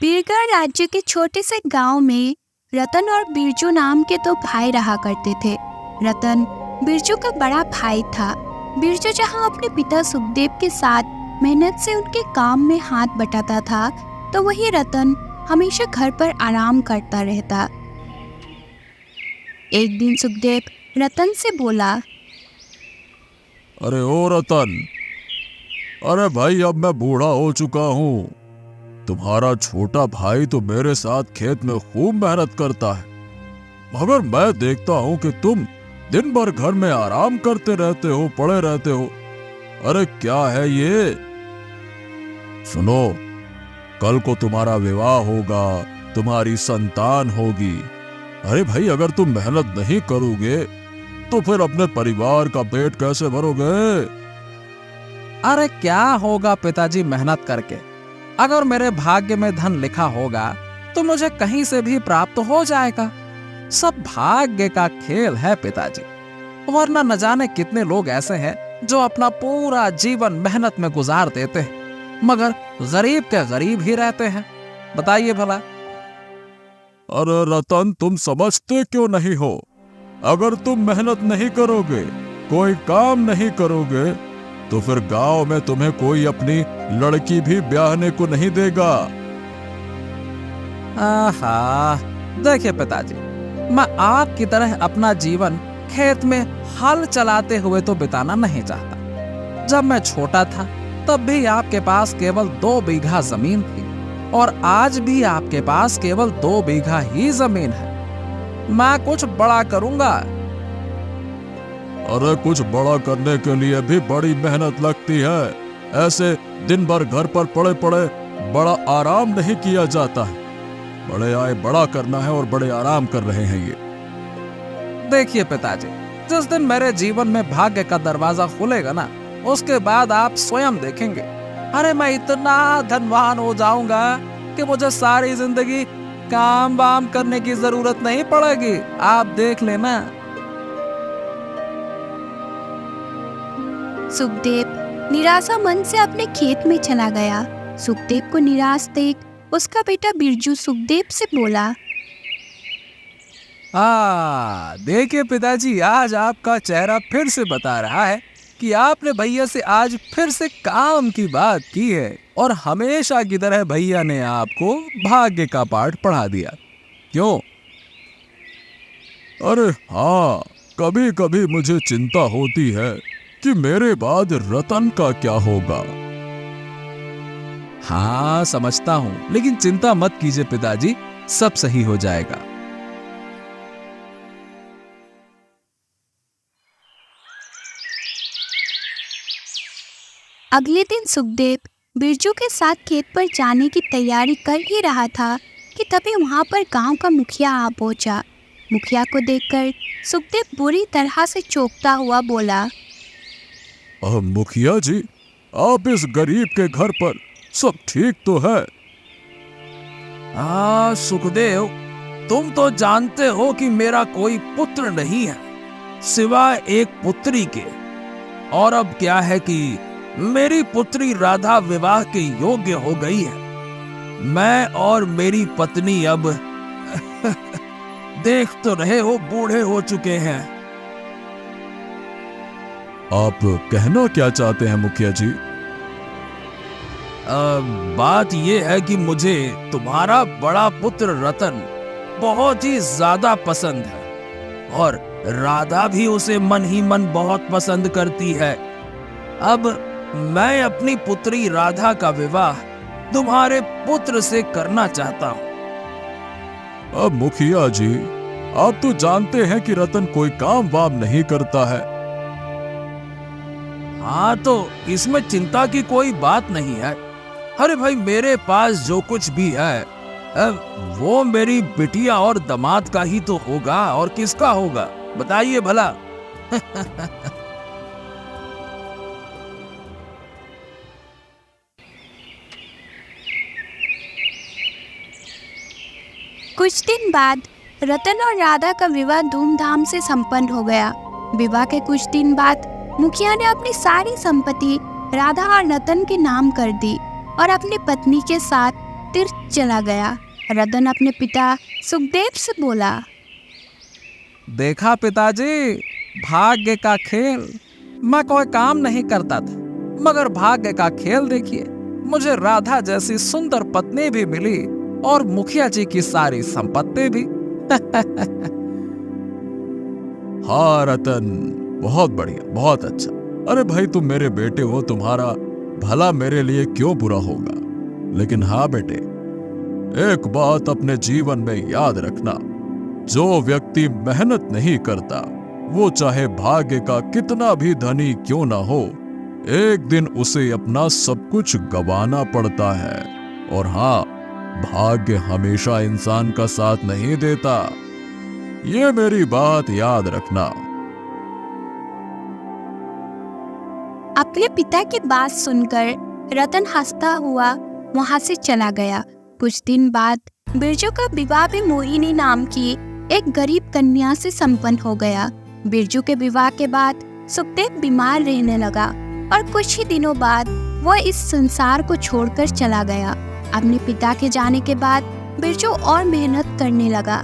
बीरगढ़ राज्य के छोटे से गांव में रतन और बिरजू नाम के दो भाई रहा करते थे। रतन बिरजू का बड़ा भाई था। बिरजू जहां अपने पिता सुखदेव के साथ मेहनत से उनके काम में हाथ बटाता था, तो वही रतन हमेशा घर पर आराम करता रहता। एक दिन सुखदेव रतन से बोला, अरे ओ रतन, अरे भाई अब मैं बूढ़ा हो चुका हूँ। तुम्हारा छोटा भाई तो मेरे साथ खेत में खूब मेहनत करता है, मगर मैं देखता हूँ कि तुम दिन भर घर में आराम करते रहते हो, पड़े रहते हो। अरे क्या है ये? सुनो, कल को तुम्हारा विवाह होगा, तुम्हारी संतान होगी। अरे भाई, अगर तुम मेहनत नहीं करोगे तो फिर अपने परिवार का पेट कैसे भरोगे? अरे क्या होगा पिताजी मेहनत करके? अगर मेरे भाग्य में धन लिखा होगा तो मुझे कहीं से भी प्राप्त हो जाएगा। सब भाग्य का खेल है पिताजी। वरना न जाने कितने लोग ऐसे हैं जो अपना पूरा जीवन मेहनत में गुजार देते हैं, मगर गरीब के गरीब ही रहते हैं। बताइए भला। अरे रतन, तुम समझते क्यों नहीं हो? अगर तुम मेहनत नहीं करोगे, कोई काम नहीं करोगे, तो फिर गांव में तुम्हें कोई अपनी लड़की भी ब्याहने को नहीं देगा। आहा, देखिए पिताजी, मैं आपकी तरह अपना जीवन खेत में हल चलाते हुए तो बिताना नहीं चाहता। जब मैं छोटा था तब भी आपके पास केवल 2 बीघा जमीन थी, और आज भी आपके पास केवल 2 बीघा ही जमीन है। मैं कुछ बड़ा करूंगा। अरे कुछ बड़ा करने के लिए भी बड़ी मेहनत लगती है। ऐसे दिन भर घर पर पड़े पड़े बड़ा आराम नहीं किया जाता है। बड़े आए बड़ा करना है और बड़े आराम कर रहे हैं ये। देखिए पिताजी, जिस दिन मेरे जीवन में भाग्य का दरवाजा खुलेगा ना, उसके बाद आप स्वयं देखेंगे। अरे मैं इतना धनवान हो जाऊंगा कि मुझे सारी जिंदगी काम वाम करने की जरूरत नहीं पड़ेगी। आप देख लेना। सुखदेव निराशा मन से अपने खेत में चला गया। सुखदेव को निराश देख उसका बेटा बिरजू सुखदेव से बोला, देखिए पिताजी, आज आपका चेहरा फिर से बता रहा है कि आपने भैया से आज फिर से काम की बात की है, और हमेशा की तरह भैया ने आपको भाग्य का पाठ पढ़ा दिया। क्यों? अरे हाँ, कभी कभी मुझे चिंता होती है कि मेरे बाद रतन का क्या होगा। हाँ समझता हूँ, लेकिन चिंता मत कीजिए पिताजी, सब सही हो जाएगा। अगले दिन सुखदेव बिरजू के साथ खेत पर जाने की तैयारी कर ही रहा था कि तभी वहां पर गांव का मुखिया आ पहुंचा। मुखिया को देखकर सुखदेव बुरी तरह से चौंकता हुआ बोला, मुखिया जी, आप इस गरीब के घर पर सब ठीक तो है? सुखदेव, तुम तो जानते हो कि मेरा कोई पुत्र नहीं है सिवाय एक पुत्री के। और अब क्या है कि मेरी पुत्री राधा विवाह के योग्य हो गई है। मैं और मेरी पत्नी अब देख तो रहे हो, बूढ़े हो चुके हैं। आप कहना क्या चाहते हैं मुखिया जी? बात यह है कि मुझे तुम्हारा बड़ा पुत्र रतन बहुत ही ज्यादा पसंद है, और राधा भी उसे मन ही मन बहुत पसंद करती है। अब मैं अपनी पुत्री राधा का विवाह तुम्हारे पुत्र से करना चाहता हूँ। अब मुखिया जी, आप तो जानते हैं कि रतन कोई काम वाम नहीं करता है। हाँ, तो इसमें चिंता की कोई बात नहीं है। अरे भाई, मेरे पास जो कुछ भी है वो मेरी बिटिया और दामाद का ही तो होगा, और किसका होगा बताइए भला। कुछ दिन बाद रतन और राधा का विवाह धूमधाम से संपन्न हो गया। विवाह के कुछ दिन बाद मुखिया ने अपनी सारी संपत्ति राधा और रतन के नाम कर दी और अपनी पत्नी के साथ खातिर चला गया। रतन अपने पिता सुखदेव से बोला, देखा पिताजी, भाग्य का खेल। मैं कोई काम नहीं करता था, मगर भाग्य का खेल देखिए, मुझे राधा जैसी सुंदर पत्नी भी मिली और मुखिया जी की सारी संपत्ति भी। हाँ रतन, बहुत बढ़िया, बहुत अच्छा। अरे भाई, तुम मेरे बेटे हो, तुम्हारा भला मेरे लिए क्यों बुरा होगा। लेकिन हाँ बेटे, एक बात अपने जीवन में याद रखना, जो व्यक्ति मेहनत नहीं करता, वो चाहे भाग्य का कितना भी धनी क्यों ना हो, एक दिन उसे अपना सब कुछ गंवाना पड़ता है। और हाँ, भाग्य हमेशा इंसान का साथ नहीं देता, ये मेरी बात याद रखना। अपने पिता की बात सुनकर रतन हंसता हुआ वहां से चला गया। कुछ दिन बाद बिरजू का विवाह भी मोहिनी नाम की एक गरीब कन्या से संपन्न हो गया। बिरजू के विवाह के बाद सुखदेव बीमार रहने लगा और कुछ ही दिनों बाद वह इस संसार को छोड़कर चला गया। अपने पिता के जाने के बाद बिरजू और मेहनत करने लगा,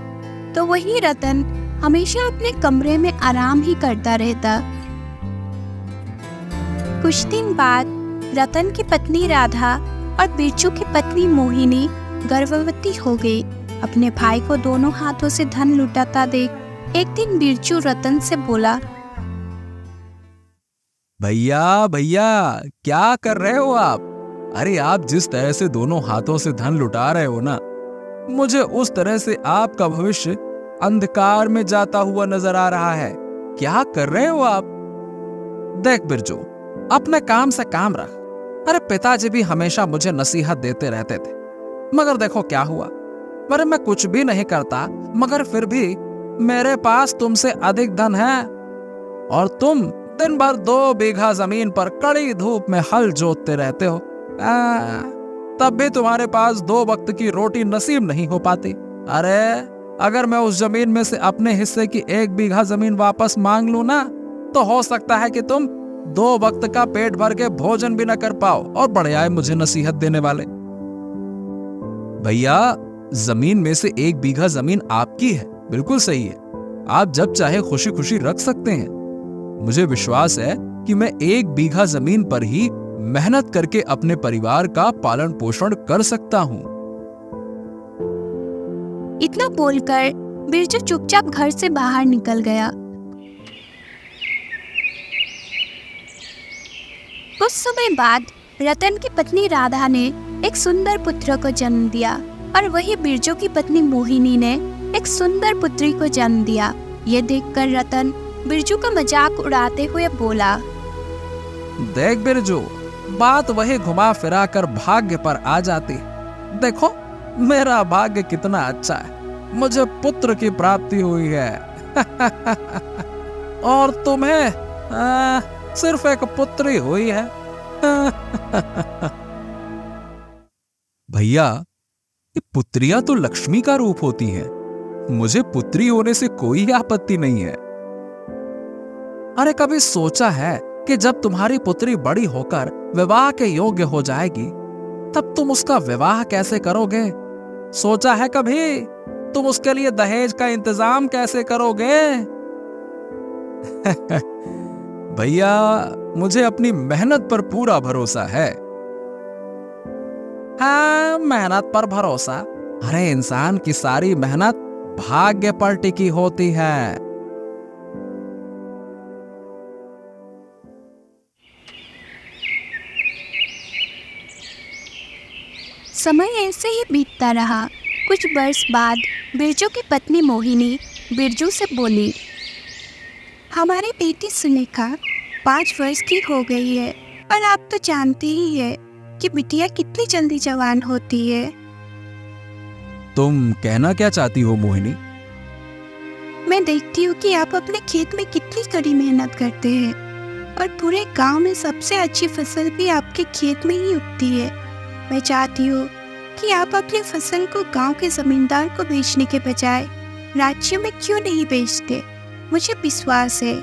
तो वही रतन हमेशा अपने कमरे में आराम ही करता रहता। कुछ दिन बाद रतन की पत्नी राधा और बिरजू की पत्नी मोहिनी गर्भवती हो गई। अपने भाई को दोनों हाथों से धन लुटाता देख एक दिन बिरजू रतन से बोला, भैया भैया, क्या कर रहे हो आप? अरे आप जिस तरह से दोनों हाथों से धन लुटा रहे हो ना, मुझे उस तरह से आपका भविष्य अंधकार में जाता हुआ नजर आ रहा है। क्या कर रहे हो आप? देख बिरजू, अपने काम से काम रख। अरे पिताजी भी हमेशा मुझे नसीहत देते रहते थे, मगर देखो क्या हुआ। अरे मैं कुछ भी नहीं करता, मगर फिर भी मेरे पास तुमसे अधिक धन है, और तुम दिन भर 2 बीघा जमीन पर कड़ी धूप में हल जोतते रहते हो। तब भी तुम्हारे पास 2 वक्त की रोटी नसीब नहीं हो पाती। अरे अगर मैं उस जमीन में से अपने हिस्से की 1 बीघा जमीन वापस मांग लूं ना, तो हो सकता है कि तुम 2 वक्त का पेट भर के भोजन भी न कर पाओ, और बड़े आए मुझे नसीहत देने वाले। भैया, जमीन में से 1 बीघा जमीन आपकी है, बिल्कुल सही है। आप जब चाहे खुशी खुशी रख सकते हैं। मुझे विश्वास है कि मैं 1 बीघा जमीन पर ही मेहनत करके अपने परिवार का पालन पोषण कर सकता हूँ। इतना बोलकर बिरजू चुपचाप घर से बाहर निकल गया। कुछ समय बाद रतन की पत्नी राधा ने एक सुंदर पुत्र को जन्म दिया, और वही बिरजू की पत्नी मोहिनी ने एक सुंदर पुत्री को जन्म दिया। ये देखकर रतन बिरजू का मजाक उड़ाते हुए बोला, देख बिरजू, बात वही घुमा फिरा कर भाग्य पर आ जाती। देखो मेरा भाग्य कितना अच्छा है, मुझे पुत्र की प्राप्ति हुई है। और तुम्हें सिर्फ एक पुत्री हुई है। भैया, ये पुत्रियां तो लक्ष्मी का रूप होती हैं। मुझे पुत्री होने से कोई आपत्ति नहीं है। अरे कभी सोचा है कि जब तुम्हारी पुत्री बड़ी होकर विवाह के योग्य हो जाएगी, तब तुम उसका विवाह कैसे करोगे? सोचा है कभी तुम उसके लिए दहेज का इंतजाम कैसे करोगे? भैया, मुझे अपनी मेहनत पर पूरा भरोसा है। हाँ, मेहनत पर भरोसा? अरे इंसान की सारी मेहनत भाग्य पर टिकी होती है। समय ऐसे ही बीतता रहा। कुछ वर्ष बाद बिरजू की पत्नी मोहिनी बिरजू से बोली, हमारी बेटी सुलेखा 5 वर्ष की हो गई है, और आप तो जानते ही है कि बिटिया कितनी जल्दी जवान होती है। तुम कहना क्या चाहती हो मोहिनी? मैं देखती हूँ कि आप अपने खेत में कितनी कड़ी मेहनत करते हैं, और पूरे गांव में सबसे अच्छी फसल भी आपके खेत में ही उगती है। मैं चाहती हूँ कि आप अपनी फसल को गांव के जमींदार को बेचने के बजाय राज्य में क्यों नहीं बेचते। मुझे विश्वास है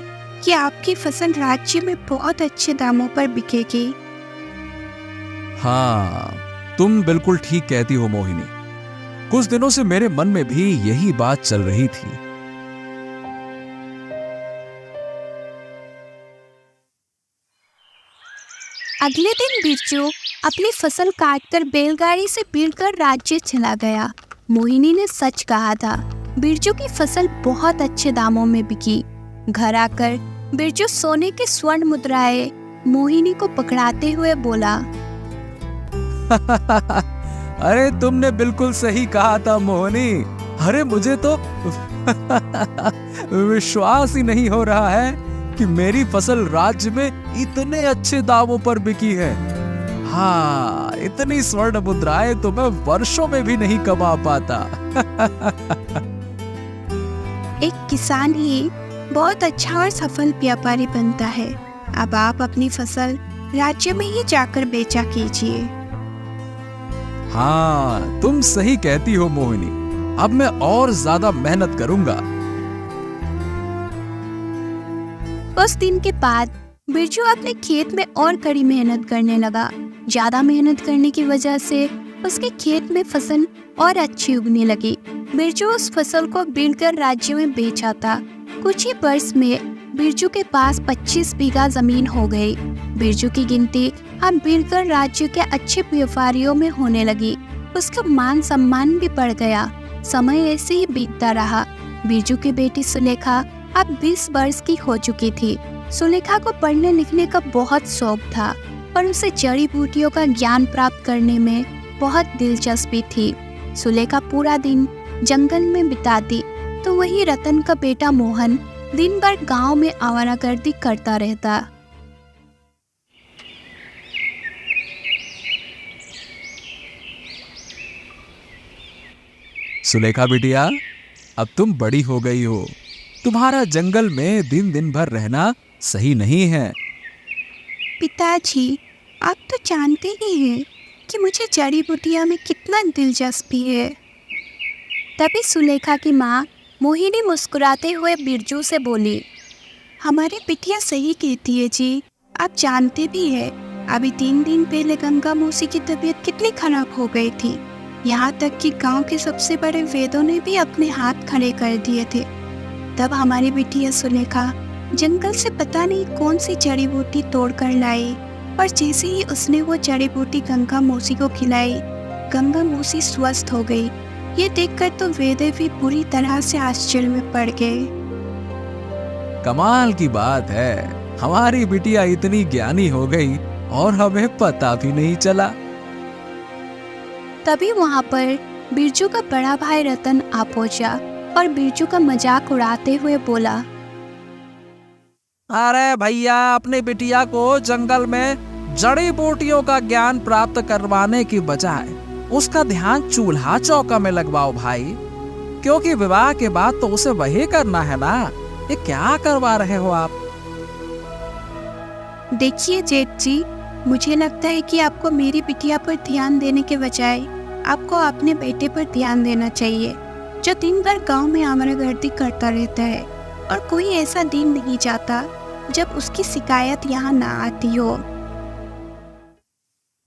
कि आपकी फसल राज्य में बहुत अच्छे दामों पर बिकेगी। हाँ, तुम बिल्कुल ठीक कहती हो मोहिनी। कुछ दिनों से मेरे मन में भी यही बात चल रही थी। अगले दिन बिरजू अपनी फसल काटकर बैलगाड़ी से बीड़कर राज्य चला गया। मोहिनी ने सच कहा था, बिरजू की फसल बहुत अच्छे दामों में बिकी। घर आकर बिरजू सोने के स्वर्ण मुद्राएं मोहिनी को पकड़ाते हुए बोला, अरे तुमने बिल्कुल सही कहा था मोहिनी। अरे मुझे तो विश्वास ही नहीं हो रहा है कि मेरी फसल राज्य में इतने अच्छे दामों पर बिकी है। हाँ, इतनी स्वर्ण मुद्राएं तो मैं वर्षों में भी नहीं कमा पाता। एक किसान ही बहुत अच्छा और सफल व्यापारी बनता है। अब आप अपनी फसल राज्य में ही जाकर बेचा कीजिए। हाँ, तुम सही कहती हो मोहिनी। अब मैं और ज्यादा मेहनत करूंगा। उस दिन के बाद बिरजू अपने खेत में और कड़ी मेहनत करने लगा। ज्यादा मेहनत करने की वजह से उसके खेत में फसल और अच्छी उगने लगी। बिरजू उस फसल को बीड़कर राज्य में बेचा था। कुछ ही वर्ष में बिरजू के पास 25 बीघा जमीन हो गई। बिरजू की गिनती अब बीड़कर राज्य के अच्छे व्यापारियों में होने लगी। उसका मान सम्मान भी बढ़ गया। समय ऐसे ही बीतता रहा। बिरजू की बेटी सुलेखा अब 20 वर्ष की हो चुकी थी। सुलेखा को पढ़ने लिखने का बहुत शौक था और उसे जड़ी बूटियों का ज्ञान प्राप्त करने में बहुत दिलचस्पी थी। सुलेखा पूरा दिन जंगल में बिताती तो वही रतन का बेटा मोहन दिन भर गांव में आवारागर्दी करता रहता। सुलेखा बिटिया, अब तुम बड़ी हो गई हो। तुम्हारा जंगल में दिन दिन भर रहना सही नहीं है। पिताजी, आप तो जानते ही हैं कि मुझे जड़ी बूटियां में कितना दिलचस्पी है। तभी सुलेखा की माँ मोहिनी मुस्कुराते हुए बिरजू से बोली, हमारी बिटिया सही कहती है जी। आप जानते भी हैं, अभी 3 दिन पहले गंगा मौसी की तबीयत कितनी खराब हो गई थी। यहाँ तक कि गांव के सबसे बड़े वैद्यों ने भी अपने हाथ खड़े कर दिए थे। तब हमारी बिटिया सुलेखा जंगल से पता नहीं कौन सी जड़ी बूटी तोड़ कर लाई और जैसे ही उसने वो जड़ी बूटी गंगा मौसी को खिलाई, गंगा मौसी स्वस्थ हो गई। ये देखकर तो वैद्य भी पूरी तरह से आश्चर्य में पड़ गए। कमाल की बात है, हमारी बिटिया इतनी ज्ञानी हो गई और हमें पता भी नहीं चला। तभी वहाँ पर बिरजू का बड़ा भाई रतन आ पहुंचा और बिरजू का मजाक उड़ाते हुए बोला, अरे भैया, अपनी बिटिया को जंगल में जड़ी बूटियों का ज्ञान प्राप्त करवाने की बजाय उसका ध्यान चूल्हा चौका में लगवाओ भाई, क्योंकि विवाह के बाद तो उसे वही करना है ना। ये क्या करवा रहे हो आप? देखिए जेठ जी, मुझे लगता है कि आपको मेरी बिटिया पर ध्यान देने के बजाय आपको अपने बेटे पर ध्यान देना चाहिए, जो दिन भर गांव में आवारागर्दी करता रहता है और कोई ऐसा दिन नहीं जाता जब उसकी शिकायत यहाँ ना आती हो।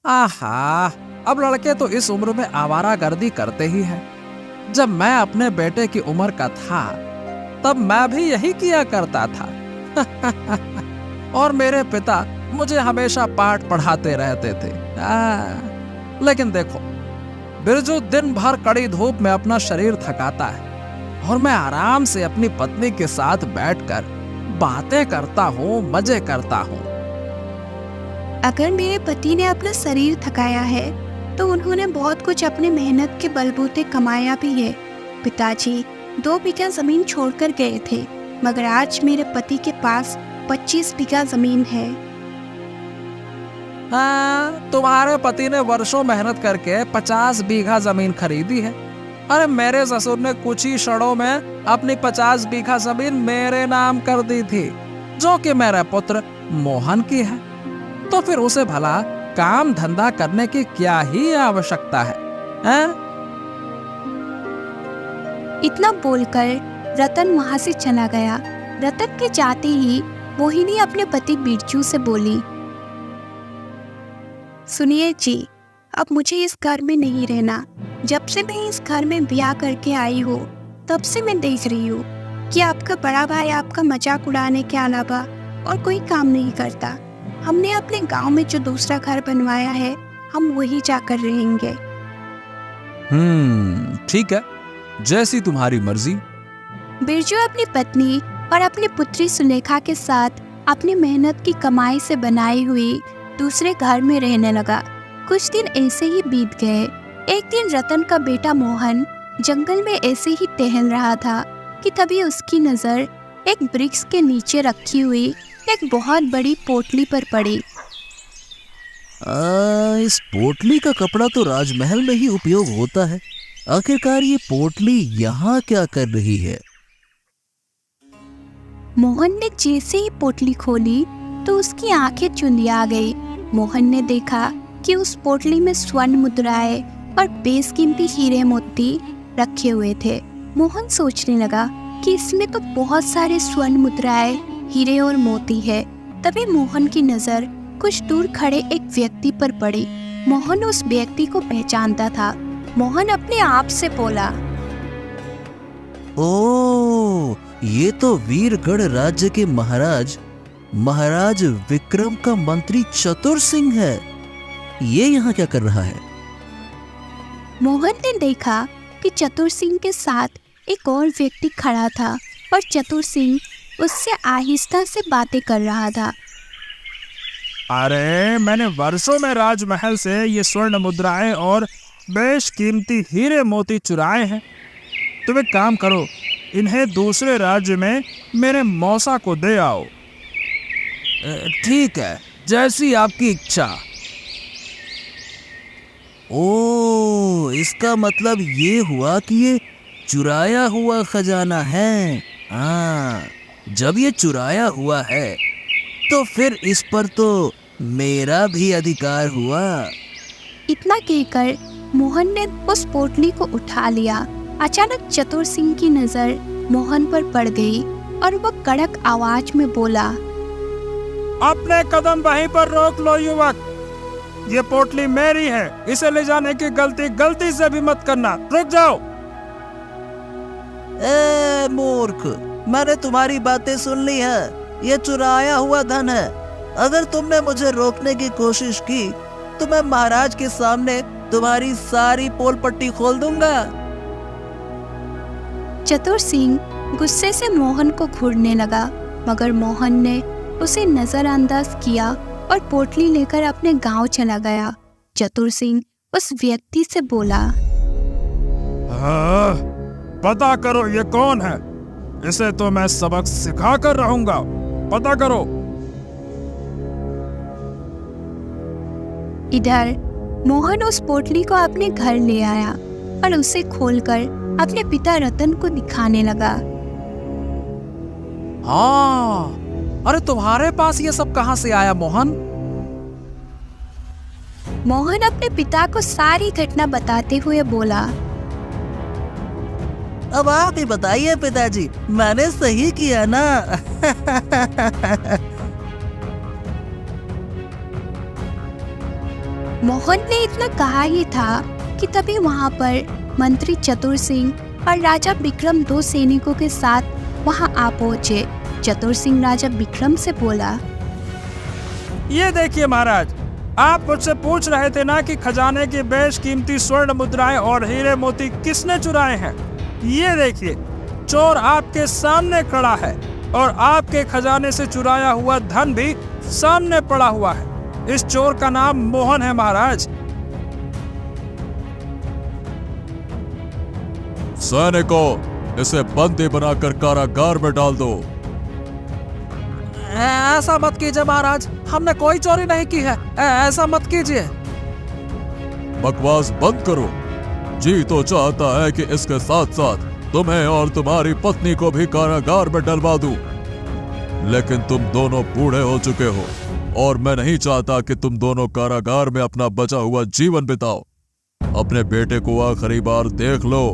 आहा, अब लड़के तो इस उम्र में आवारागर्दी करते ही हैं। जब मैं अपने बेटे की उम्र का था तब मैं भी यही किया करता था। और मेरे पिता मुझे हमेशा पाठ पढ़ाते रहते थे। लेकिन देखो, बिरजू दिन भर कड़ी धूप में अपना शरीर थकाता है और मैं आराम से अपनी पत्नी के साथ बैठकर बातें करता हूँ, मजे करता हूँ। अगर मेरे पति ने अपना शरीर थकाया है तो उन्होंने बहुत कुछ अपने मेहनत के बलबूते कमाया भी है। पिताजी 2 बीघा जमीन छोड़कर गए थे, मगर आज मेरे पति के पास 25 बीघा जमीन है। हाँ, तुम्हारे पति ने वर्षों मेहनत करके 50 बीघा जमीन खरीदी है। अरे मेरे ससुर ने कुछ ही क्षणों में अपनी 50 बीघा जमीन मेरे नाम कर दी थी, जो कि मेरा पुत्र मोहन की है। तो फिर उसे भला काम धंधा करने की क्या ही आवश्यकता है, हैं? इतना बोलकर रतन वहां से चला गया। रतन के जाते ही मोहिनी अपने पति बिरजू से बोली, सुनिए जी, अब मुझे इस घर में नहीं रहना। जब से मैं इस घर में ब्याह करके आई हूँ तब से मैं देख रही हूँ कि आपका बड़ा भाई आपका मजाक उड़ाने के अलावा और कोई काम नहीं करता। हमने अपने गांव में जो दूसरा घर बनवाया है हम वही जाकर रहेंगे। ठीक है, जैसी तुम्हारी मर्जी। बिरजू अपनी पत्नी और अपनी पुत्री सुलेखा के साथ अपनी मेहनत की कमाई से बनाई हुई दूसरे घर में रहने लगा। कुछ दिन ऐसे ही बीत गए। एक दिन रतन का बेटा मोहन जंगल में ऐसे ही टहल रहा था कि तभी उसकी नजर एक वृक्ष के नीचे रखी हुई एक बहुत बड़ी पोटली पर पड़ी। इस पोटली का कपड़ा तो राजमहल में ही उपयोग होता है। आखिरकार ये पोटली यहाँ क्या कर रही है? मोहन ने जैसे ही पोटली खोली तो उसकी आंखें चुंधिया गई। मोहन ने देखा कि उस पोटली में स्वर्ण मुद्राएं और बेशकीमती हीरे मोती रखे हुए थे। मोहन सोचने लगा कि इसमें तो बहुत सारे स्वर्ण मुद्राएं, हीरे और मोती है। तभी मोहन की नजर कुछ दूर खड़े एक व्यक्ति पर पड़ी। मोहन उस व्यक्ति को पहचानता था। मोहन अपने आप से बोला, ओह, ये तो वीरगढ़ राज्य के महाराज विक्रम का मंत्री चतुर सिंह है। ये यहाँ क्या कर रहा है? मोहन ने देखा कि चतुर सिंह के साथ एक और व्यक्ति खड़ा था और चतुर सिंह उससे आहिस्ता से बातें कर रहा था। अरे, मैंने वर्षों में राजमहल से ये स्वर्ण मुद्राएं और बेशकीमती हीरे मोती चुराए हैं। तुम एक काम करो, इन्हें दूसरे राज्य में मेरे मौसा को दे आओ। ठीक है, जैसी आपकी इच्छा। ओह, इसका मतलब ये हुआ कि ये चुराया हुआ खजाना है। हाँ, जब ये चुराया हुआ है तो फिर इस पर तो मेरा भी अधिकार हुआ। इतना कहकर मोहन ने उस पोटली को उठा लिया। अचानक चतुर सिंह की नजर मोहन पर पड़ गई और वह कड़क आवाज में बोला, अपने कदम वहीं पर रोक लो युवक। ये पोटली मेरी है, इसे ले जाने की गलती से भी मत करना। रुक जाओ। ए मूर्ख, मैंने तुम्हारी बातें सुन ली है। ये चुराया हुआ धन है। अगर तुमने मुझे रोकने की कोशिश की तो मैं महाराज के सामने तुम्हारी सारी पोल पट्टी खोल दूंगा। चतुर सिंह गुस्से से मोहन को घूरने लगा, मगर मोहन ने उसे नजरअंदाज किया और पोटली लेकर अपने गांव चला गया। चतुर सिंह उस व्यक्ति से बोला, हाँ, पता करो ये कौन है। इसे तो मैं सबक सिखा कर रहूंगा। पता करो। इधर मोहन उस पोटली को अपने घर ले आया और उसे खोलकर अपने पिता रतन को दिखाने लगा। हाँ, अरे तुम्हारे पास ये सब कहाँ से आया मोहन? मोहन अपने पिता को सारी घटना बताते हुए बोला, अब आप ही बताइए पिताजी, मैंने सही किया ना? मोहन ने इतना कहा ही था कि तभी वहां पर मंत्री चतुर सिंह और राजा विक्रम दो सैनिकों के साथ वहां आ पहुंचे। चतुर सिंह राजा विक्रम से बोला, ये देखिए महाराज, आप मुझसे पूछ रहे थे ना कि खजाने की बेशकीमती स्वर्ण मुद्राएं और हीरे मोती किसने चुराए हैं। ये देखिए, चोर आपके सामने खड़ा है और आपके खजाने से चुराया हुआ धन भी सामने पड़ा हुआ है। इस चोर का नाम मोहन है महाराज। सैनिकों, इसे बंदी बनाकर कारागार में डाल दो। ऐसा मत कीजिए महाराज, हमने कोई चोरी नहीं की है। ऐसा मत कीजिए। बकवास बंद करो। जी तो चाहता है कि इसके साथ साथ तुम्हें और तुम्हारी पत्नी को भी कारागार में डलवा दूं। लेकिन तुम दोनों बूढ़े हो चुके हो और मैं नहीं चाहता कि तुम दोनों कारागार में अपना बचा हुआ जीवन बिताओ। अपने बेटे को आखिरी बार देख लो,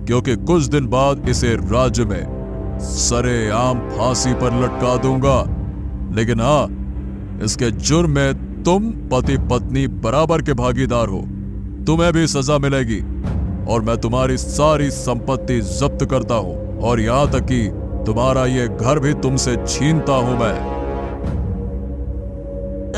क्योंकि कुछ दिन बाद इसे राज्य में सरेआम फांसी पर लटका दूंगा। लेकिन हाँ, इसके जुर्म में तुम पति पत्नी बराबर के भागीदार हो। तुम्हें भी सजा मिलेगी और मैं तुम्हारी सारी संपत्ति जब्त करता हूँ और यहाँ तक कि तुम्हारा ये घर भी तुमसे छीनता हूँ मैं।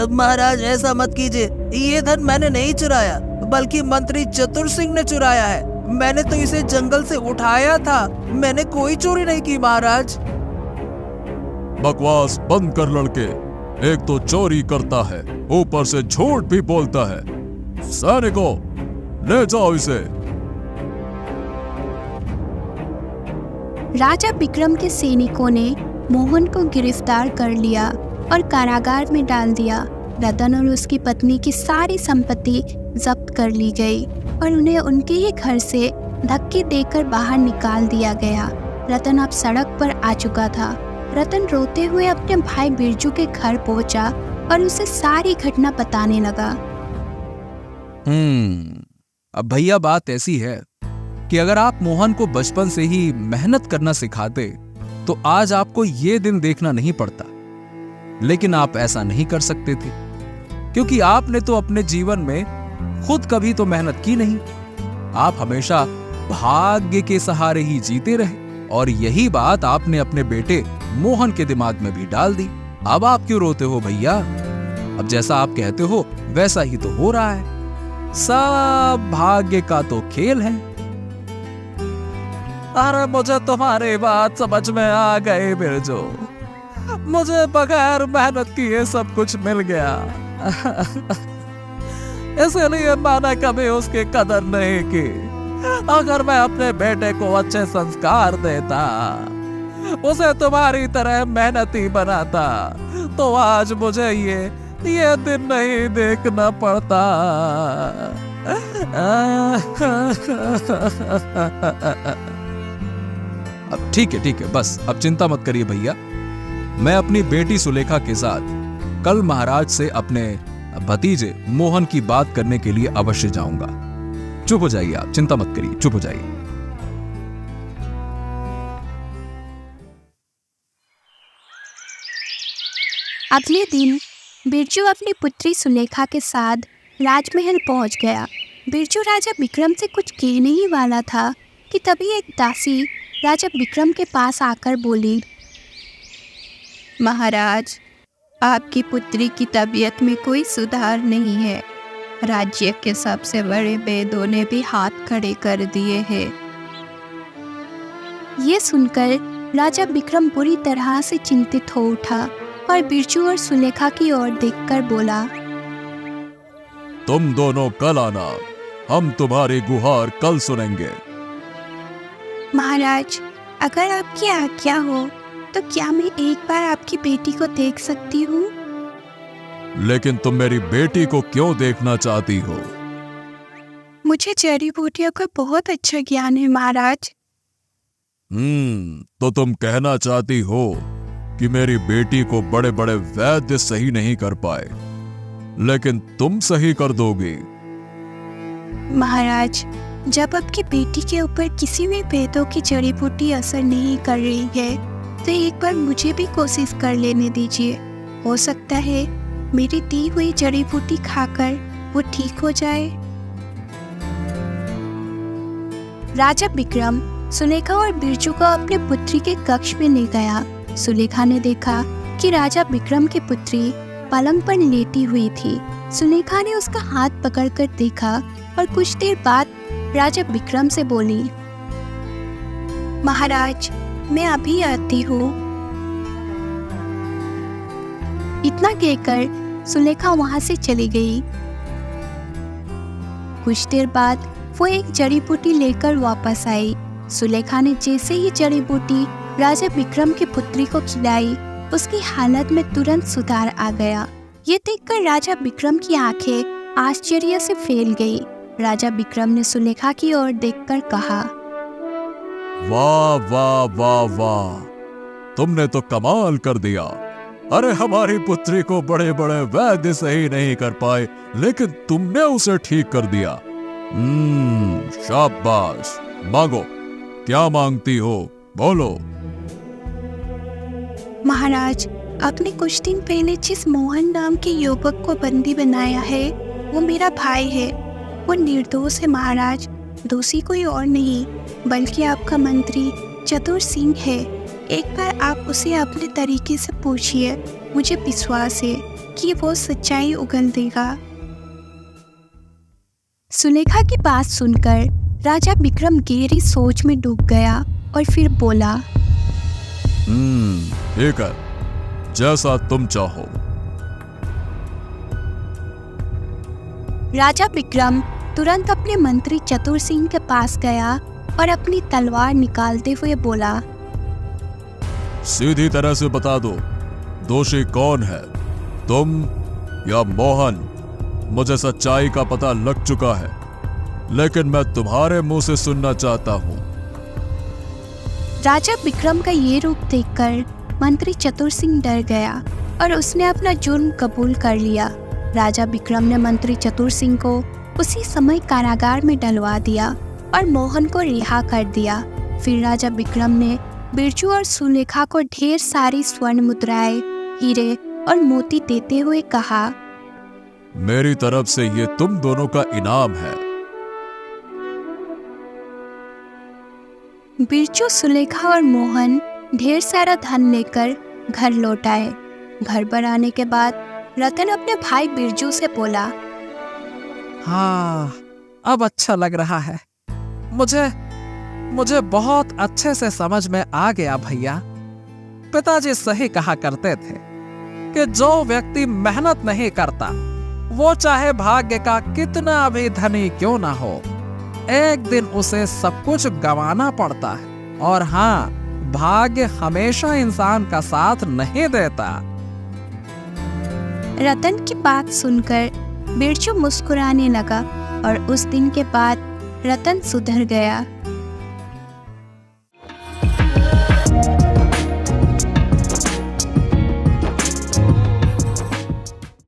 महाराज ऐसा मत कीजिए, ये धन मैंने नहीं चुराया बल्कि मंत्री चतुर सिंह ने चुराया है। मैंने तो इसे जंगल से उठाया था, मैंने कोई चोरी नहीं की महाराज। बकवास बंद कर लड़के, एक तो चोरी करता है ऊपर से झूठ भी बोलता है। सैनिकों, ले जाओ इसे। राजा विक्रम के सैनिकों ने मोहन को गिरफ्तार कर लिया और कारागार में डाल दिया। रतन और उसकी पत्नी की सारी संपत्ति जब्त कर ली गई और उन्हें उनके ही घर से धक्के देकर बाहर निकाल दिया गया। रतन अब सड़क पर आ चुका था। रतन रोते हुए अपने भाई बिरजू के घर पहुंचा और उसे सारी घटना बताने लगा। अब भैया बात ऐसी है कि अगर आप मोहन को बचपन से ही मेहनत करना सिखाते तो आज आपको ये दिन देखना नहीं पड़ता। लेकिन आप ऐसा नहीं कर सकते थे क्योंकि आपने तो अपने जीवन में खुद कभी तो मेहनत की नहीं। आप हमेशा भाग्य के सहारे ही जीते रहे और यही बात आपने अपने बेटे मोहन के दिमाग में भी डाल दी। अब आप क्यों रोते हो भैया? अब जैसा आप कहते हो वैसा ही तो हो रहा है। सब भाग्य का तो खेल है। अरे मुझे तुम्हारी बात समझ में आ गई बिरजू, मुझे बगैर मेहनत किए सब कुछ मिल गया। इसलिए मैंने कभी उसकी कदर नहीं की। अगर मैं अपने बेटे को अच्छे संस्कार देता, उसे तुम्हारी तरह मेहनती बनाता, तो आज मुझे ये दिन नहीं देखना पड़ता। अब ठीक है, बस अब चिंता मत करिए भैया। मैं अपनी बेटी सुलेखा के साथ कल महाराज से अपने भतीजे मोहन की बात करने के लिए अवश्य जाऊंगा। चुप हो जाइए आप, चिंता मत करिए, चुप हो जाइए। अगले दिन बिरजू अपनी पुत्री सुलेखा के साथ राजमहल पहुंच गया। बिरजू राजा विक्रम से कुछ कहने ही वाला था कि तभी एक दासी राजा विक्रम के पास आकर बोली, महाराज, आपकी पुत्री की तबीयत में कोई सुधार नहीं है। राज्य के सबसे बड़े वेदों ने भी हाथ खड़े कर दिए हैं। ये सुनकर राजा विक्रम बुरी तरह से चिंतित हो उठा और बिरजू और सुलेखा की ओर देखकर बोला, तुम दोनों कल आना, हम तुम्हारी गुहार कल सुनेंगे। महाराज, अगर आपकी आज्ञा हो तो क्या मैं एक बार आपकी बेटी को देख सकती हूँ? लेकिन तुम मेरी बेटी को क्यों देखना चाहती हो? मुझे जड़ी बूटियों का बहुत अच्छा ज्ञान है महाराज। तो तुम कहना चाहती हो कि मेरी बेटी को बड़े बड़े वैद्य सही नहीं कर पाए, लेकिन तुम सही कर दोगी। महाराज, जब आपकी बेटी के ऊपर किसी भी वेदों की जड़ी बूटी असर नहीं कर रही है तो एक बार मुझे भी कोशिश कर लेने दीजिए। हो सकता है मेरी दी हुई जड़ी बूटी खाकर वो ठीक हो जाए। राजा विक्रम सुलेखा और बिरजू को अपने पुत्री के कक्ष में ले गया। सुलेखा ने देखा कि राजा विक्रम की पुत्री पलंग पर लेटी हुई थी। सुलेखा ने उसका हाथ पकड़कर देखा और कुछ देर बाद राजा विक्रम से बोली, महाराज, मैं अभी आती हूँ। इतना कहकर सुलेखा वहां से चली गई। कुछ देर बाद वो एक जड़ी बूटी लेकर वापस आई। सुलेखा ने जैसे ही जड़ी बूटी राजा विक्रम की पुत्री को खिलाई, उसकी हालत में तुरंत सुधार आ गया। ये देखकर राजा विक्रम की आंखें आश्चर्य से फैल गई। राजा विक्रम ने सुलेखा की ओर देखकर कहा, वाह वाह वाह वाह, तुमने तो कमाल कर दिया। अरे हमारी पुत्री को बड़े बड़े वैद्य सही नहीं कर पाए, लेकिन तुमने उसे ठीक कर दिया। शाबाश। मांगो, क्या मांगती हो, बोलो। महाराज, आपने कुछ दिन पहले जिस मोहन नाम के युवक को बंदी बनाया है वो मेरा भाई है। वो निर्दोष है महाराज। दोषी कोई और नहीं बल्कि आपका मंत्री चतुर सिंह है। एक बार आप उसे अपने तरीके से पूछिए, मुझे विश्वास है कि वो सच्चाई उगल देगा। सुलेखा की बात सुनकर राजा विक्रम गहरी सोच में डूब गया और फिर बोला, ठीक है, जैसा तुम चाहो। राजा विक्रम तुरंत अपने मंत्री चतुर सिंह के पास गया और अपनी तलवार निकालते हुए बोला, सीधी तरह से बता दो, दोषी कौन है, तुम या मोहन? मुझे सच्चाई का पता लग चुका है, लेकिन मैं तुम्हारे मुंह से सुनना चाहता हूं। राजा विक्रम का ये रूप देखकर मंत्री चतुर सिंह डर गया और उसने अपना जुर्म कबूल कर लिया। राजा विक्रम ने मंत्री चतुर सिंह को उसी समय कारागार में डलवा दिया और मोहन को रिहा कर दिया। फिर राजा विक्रम ने बिरजू और सुलेखा को ढेर सारी स्वर्ण मुद्राएं, हीरे और मोती देते हुए कहा, मेरी तरफ से ये तुम दोनों का इनाम है। बिरजू, सुलेखा और मोहन ढेर सारा धन लेकर घर लौट आए। घर पर आने के बाद रतन अपने भाई बिरजू से बोला, हाँ, अब अच्छा लग रहा है। मुझे बहुत अच्छे से समझ में आ गया भैया। पिताजी सही कहा करते थे कि जो व्यक्ति मेहनत नहीं करता वो चाहे भाग्य का कितना भी धनी क्यों ना हो, एक दिन उसे सब कुछ गंवाना पड़ता है। और हाँ, भाग्य हमेशा इंसान का साथ नहीं देता। रतन की बात सुनकर बिरजू मुस्कुराने लगा और उस दिन के बाद रतन सुधर गया।